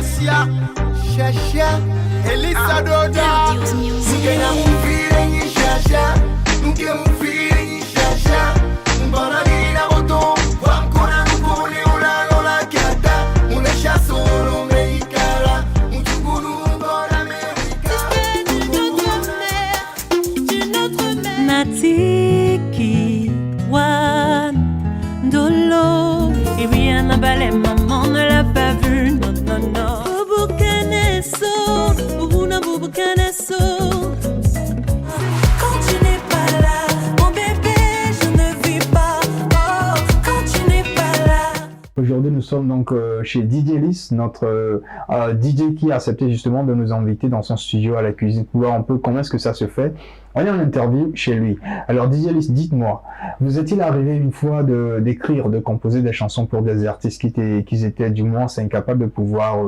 Asia, Shasha, Elisa Doda. Nukena mufire ni Shasha, nuke mufire ni Shasha. Mbaragina boto, wankona nukone ulalola kata. Unesha solo meikara, mchugunu mbora meika. Natiki, Wan, Dolo, et rien n'a balai, maman ne l'a pas vu, non, non, non. Bouboukanesso, Boubouna Bouboukanesso. Quand tu n'es pas là, mon bébé, je ne vis pas. Oh, quand tu n'es pas là. Aujourd'hui, nous sommes donc chez DJ Lys, notre DJ qui a accepté justement de nous inviter dans son studio à la cuisine pour voir un peu comment est-ce que ça se fait. On est en interview chez lui. Alors DJ Lys, dites-moi, vous est-il arrivé une fois d'écrire, de composer des chansons pour des artistes qui étaient du moins incapables de pouvoir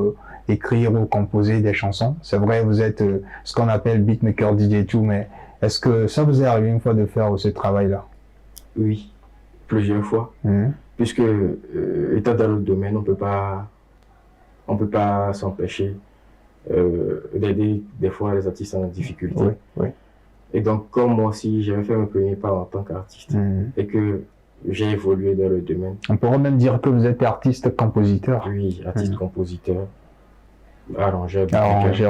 écrire ou composer des chansons? C'est vrai, vous êtes ce qu'on appelle beatmaker, DJ et tout, mais est-ce que ça vous est arrivé une fois de faire ce travail-là? Oui, plusieurs fois. Puisque, étant dans le domaine, on peut pas s'empêcher d'aider des fois les artistes en difficulté. Oui, oui. Et donc, comme moi aussi, j'avais fait mes premiers pas en tant qu'artiste et que j'ai évolué dans le domaine. On pourrait même dire que vous êtes artiste-compositeur. Oui, artiste-compositeur, arrangeur,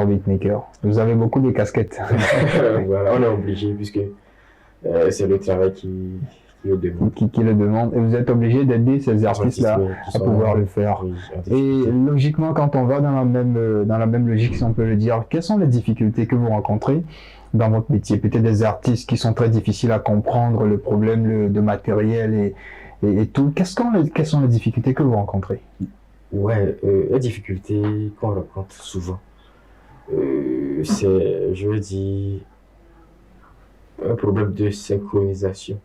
beatmaker. Vous avez beaucoup de casquettes. Voilà, on est obligé puisque c'est le travail qui le demande. Qui le demande. Et vous êtes obligé d'aider ces artistes-là à pouvoir le faire. Oui, et logiquement, quand on va dans la même logique, si on peut le dire, quelles sont les difficultés que vous rencontrez dans votre métier? Peut-être des artistes qui sont très difficiles à comprendre, le problème de matériel et tout. Quelles sont les difficultés que vous rencontrez? Ouais, les difficultés qu'on rencontre souvent, c'est, je veux dire, un problème de synchronisation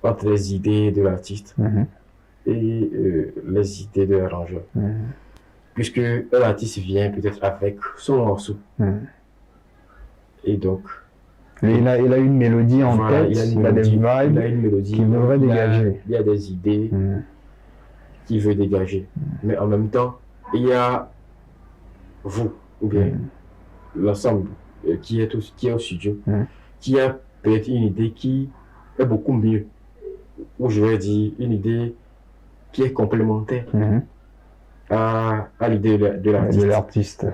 entre les idées de l'artiste et les idées de l'arrangeur. Puisque l'artiste vient peut-être avec son morceau. Et donc, il a une mélodie en tête, il a des vibes qui devrait dégager. Il y a des idées qu'il veut dégager. Mais en même temps, il y a vous, ou bien l'ensemble qui est au studio, qui a peut-être une idée qui est beaucoup mieux. Ou je vais dire une idée qui est complémentaire à l'idée de l'artiste.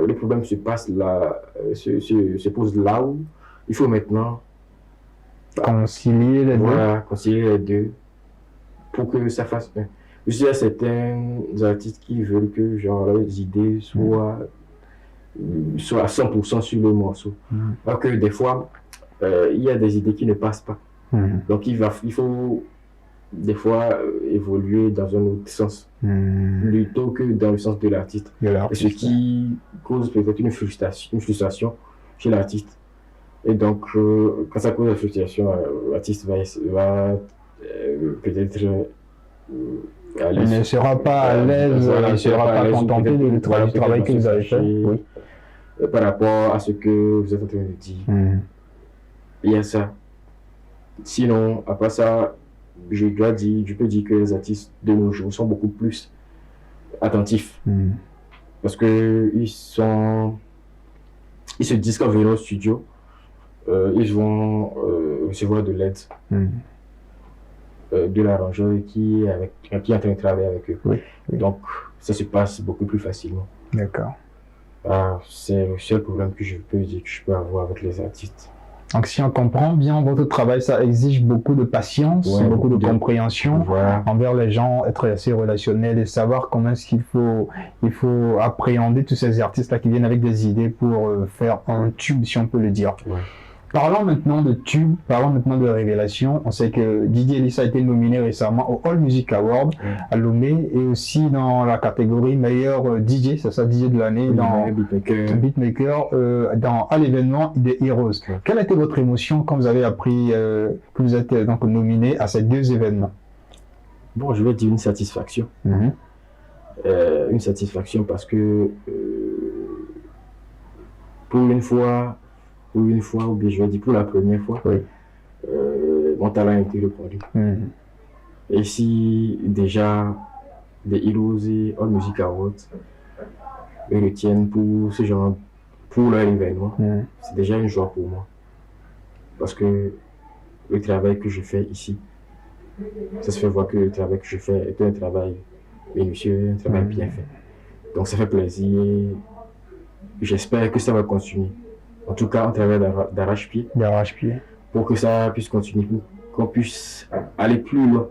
Le problème se pose là où il faut maintenant concilier les deux. Concilier les deux pour que ça fasse un. Il y a certains artistes qui veulent que genre leurs idées soient à 100% sur le morceau. Alors que des fois, il y a des idées qui ne passent pas. Donc il faut des fois évoluer dans un autre sens plutôt que dans le sens de l'artiste. Et ce qui cause peut-être une frustration chez l'artiste. Et donc quand ça cause la frustration, l'artiste va peut-être il ne sera pas à l'aise, il ne sera pas contenté du travail que vous avez fait. Par rapport à ce que vous êtes en train de dire. Il y a ça. Sinon, après ça, je peux dire que les artistes de nos jours sont beaucoup plus attentifs. Parce que ils se disent qu'en venant au studio, ils vont recevoir de l'aide de l'arrangeur qui est en train de travailler avec eux. Donc, ça se passe beaucoup plus facilement. D'accord. C'est le seul problème que je peux dire que je peux avoir avec les artistes. Donc si on comprend bien votre travail, ça exige beaucoup de patience, beaucoup de compréhension envers les gens, être assez relationnel et savoir comment est-ce qu'il faut appréhender tous ces artistes-là qui viennent avec des idées pour faire un tube, si on peut le dire. Parlons maintenant de tube, parlons maintenant de révélation. On sait que DJ Lys a été nominé récemment au All Music Award à Lomé et aussi dans la catégorie meilleur DJ, c'est ça, DJ de l'année dans Beatmaker, à l'événement des Heroes. Quelle a été votre émotion quand vous avez appris que vous êtes donc nominé à ces deux événements? Bon, je vais dire une satisfaction. Une satisfaction parce que pour une fois, ou bien je vais dire pour la première fois, mon talent a été reconnu. Et si déjà des Heroes et All Music Awards me retiennent pour ce genre, pour leur événement, c'est déjà une joie pour moi. Parce que le travail que je fais ici, ça se fait voir que le travail que je fais est un travail minutieux, un travail bien fait. Donc ça fait plaisir. J'espère que ça va continuer. En tout cas, on travaille d'arrache-pied. D'arrache-pied. Pour que ça puisse continuer, pour qu'on puisse aller plus loin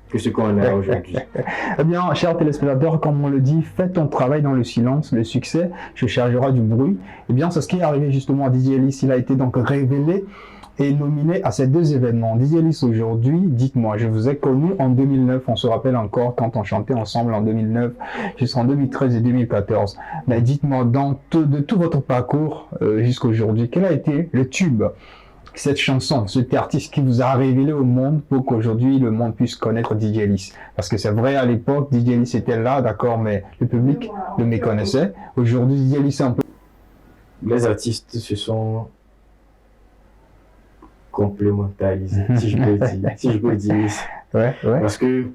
que ce qu'on a aujourd'hui. Eh bien, chers téléspectateurs, comme on le dit, faites ton travail dans le silence, le succès se chargera du bruit. Eh bien, c'est ce qui est arrivé justement à DJ Ellis. Il a été donc révélé et nominé à ces deux événements. DJ Ellis aujourd'hui, dites-moi, je vous ai connu en 2009, on se rappelle encore quand on chantait ensemble en 2009, jusqu'en 2013 et 2014. Mais dites-moi, de tout votre parcours jusqu'à aujourd'hui, quel a été le tube, cette chanson, cet artiste qui vous a révélé au monde pour qu'aujourd'hui le monde puisse connaître DJ Ellis? Parce que c'est vrai, à l'époque, DJ Ellis était là, d'accord, mais le public le méconnaissait. Aujourd'hui, DJ Ellis est un peu... Les artistes se sont complémentarisés, si je peux dire. Ouais. Parce que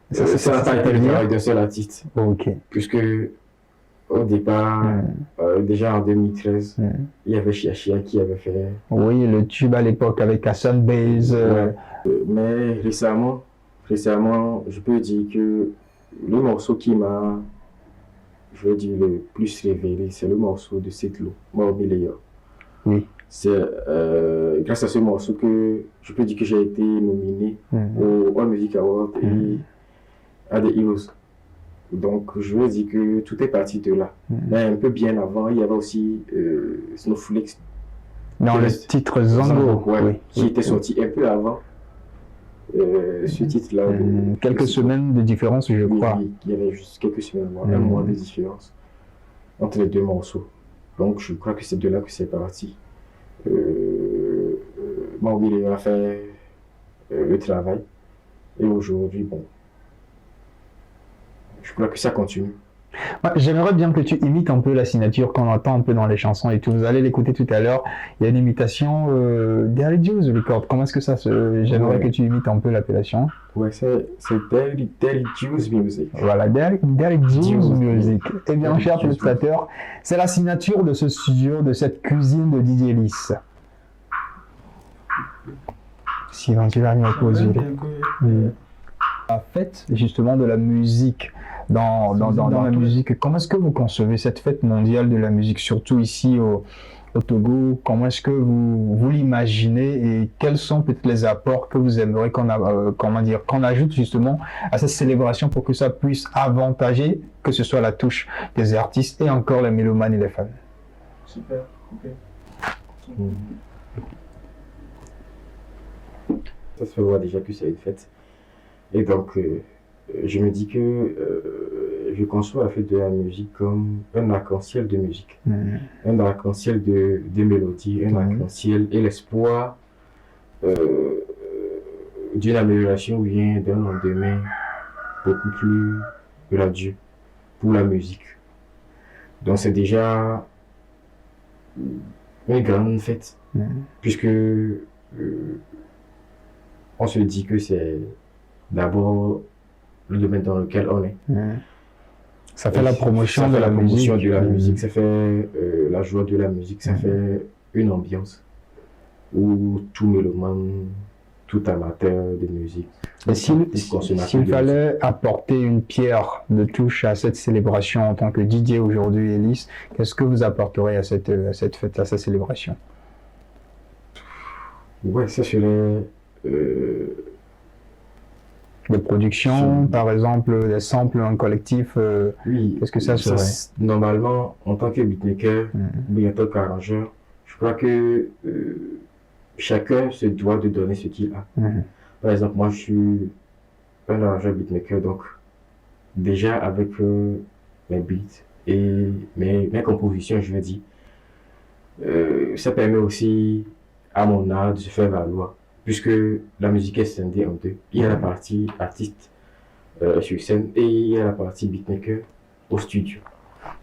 ça n'a pas été le travail d'un seul artiste. Ok. Puisque au départ, déjà en 2013, il y avait Chia Chia qui avait fait... Oui, le tube à l'époque avec Hassan Baze. Mais récemment, je peux dire que le morceau qui m'a, je veux dire, le plus révélé, c'est le morceau de Setlo, Morbileya. Oui. C'est grâce à ce morceau que je peux dire que j'ai été nominé au All Music Award et à des Heroes. Donc, je veux dire que tout est parti de là. Mais un peu bien avant, il y avait aussi Snowflakes. Dans le titre Zango, qui était sorti un peu avant ce titre-là. Quelques semaines de différence, je crois. Oui, il y avait juste quelques semaines, un mois de différence entre les deux morceaux. Donc, je crois que c'est de là que c'est parti. Mobile a fait le travail. Et aujourd'hui, bon, je crois que ça continue. J'aimerais bien que tu imites un peu la signature qu'on entend un peu dans les chansons et tout. Vous allez l'écouter tout à l'heure. Il y a une imitation Derrick Juice Record. Comment est-ce que ça se... J'aimerais que tu imites un peu l'appellation. Ouais, c'est Derrick Juice Music. Voilà, Derrick Juice Music. Eh bien, chers téléspectateurs, c'est la signature de ce studio, de cette cuisine de DJ Ellis. Si tu vas me poser. La fête justement de la musique dans la musique, comment est-ce que vous concevez cette fête mondiale de la musique, surtout ici au Togo? Comment est-ce que vous l'imaginez et quels sont peut-être les apports que vous aimeriez qu'on ajoute justement à cette célébration pour que ça puisse avantager, que ce soit la touche des artistes et encore les mélomanes et les fans? Super, ok. Ça se voit déjà que c'est une fête. Et donc, je me dis que je conçois la fête de la musique comme un arc-en-ciel de musique, un arc-en-ciel de mélodies, un arc-en-ciel et l'espoir d'une amélioration ou bien d'un lendemain beaucoup plus radieux pour la musique. Donc, c'est déjà une grande fête, puisque on se dit que c'est d'abord le domaine dans lequel on est. Ça fait la promotion de la musique. Ça fait la joie de la musique, ça fait une ambiance où tout mélomane, tout amateur de musique. Et s'il fallait apporter une pierre de touche à cette célébration en tant que DJ aujourd'hui, Ellis, qu'est-ce que vous apporterez à cette fête, à cette célébration? Ouais, ça serait... de production, par exemple, des samples, un collectif, oui, qu'est-ce que ça serait? Normalement, en tant que beatmaker, ou en tant qu'arrangeur, je crois que chacun se doit de donner ce qu'il a. Par exemple, moi, je suis un arrangeur beatmaker, donc déjà avec mes beats et mes compositions, je veux dire, ça permet aussi à mon art de se faire valoir. Puisque la musique est scindée en deux. Il y a la partie artiste sur scène et il y a la partie beatmaker au studio.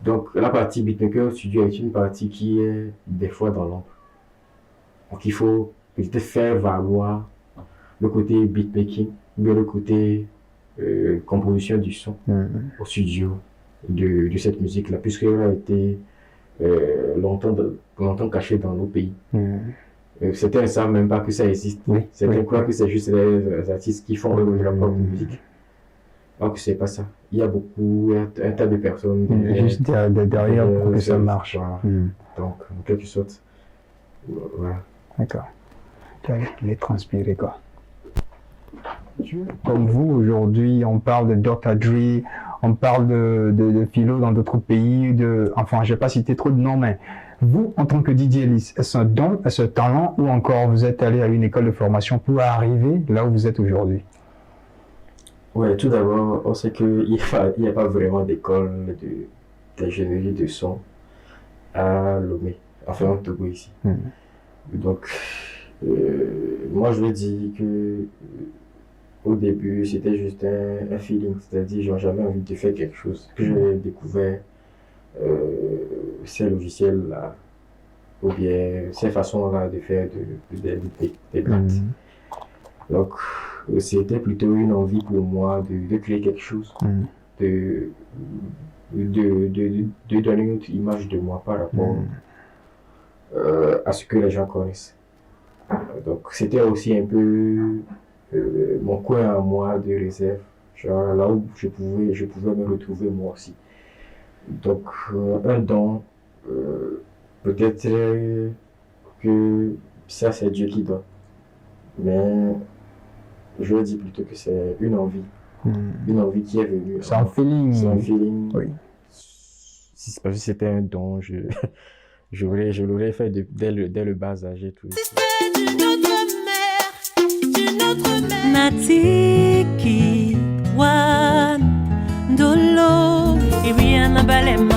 Donc la partie beatmaker au studio est une partie qui est des fois dans l'ombre. Donc il faut peut-être faire valoir le côté beatmaking, mais le côté composition du son au studio de cette musique-là, puisqu'elle a été longtemps cachée dans nos pays. Certains ne savent même pas que ça existe. Certains croient que c'est juste les artistes qui font leur propre musique. Alors que c'est pas ça. Il y a un tas de personnes juste derrière pour que ça marche. Voilà. Donc, en quelque sorte, voilà. D'accord. Tu vas les transpirer, quoi. Comme vous, aujourd'hui, on parle de Dr. Dre, on parle de philo dans d'autres pays, enfin, je vais pas citer trop de noms, mais vous, en tant que DJ Ellis, est-ce un don, est-ce un talent, ou encore vous êtes allé à une école de formation pour arriver là où vous êtes aujourd'hui? Ouais, tout d'abord, on sait qu'il n'y a pas vraiment d'école d'ingénierie de son à Lomé, enfin au Togo ici. Donc, moi je veux dire que au début c'était juste un feeling, c'est-à-dire genre j'avais envie de faire quelque chose, que j'ai découvert ces logiciels-là, ou bien ces façons-là de faire des beats. Donc, c'était plutôt une envie pour moi de créer quelque chose, de donner une autre image de moi par rapport à ce que les gens connaissent. Donc, c'était aussi un peu mon coin à moi de réserve, genre là où je pouvais me retrouver moi aussi. Donc, un don, peut-être que ça c'est Dieu qui donne, mais je dis plutôt que c'est une envie qui est venue. C'est un feeling. C'est un feeling. Oui. Si c'est pas si c'était un don, je l'aurais fait dès le bas âge et tout. Natiki, Wan, Dolo, Iriana Balema.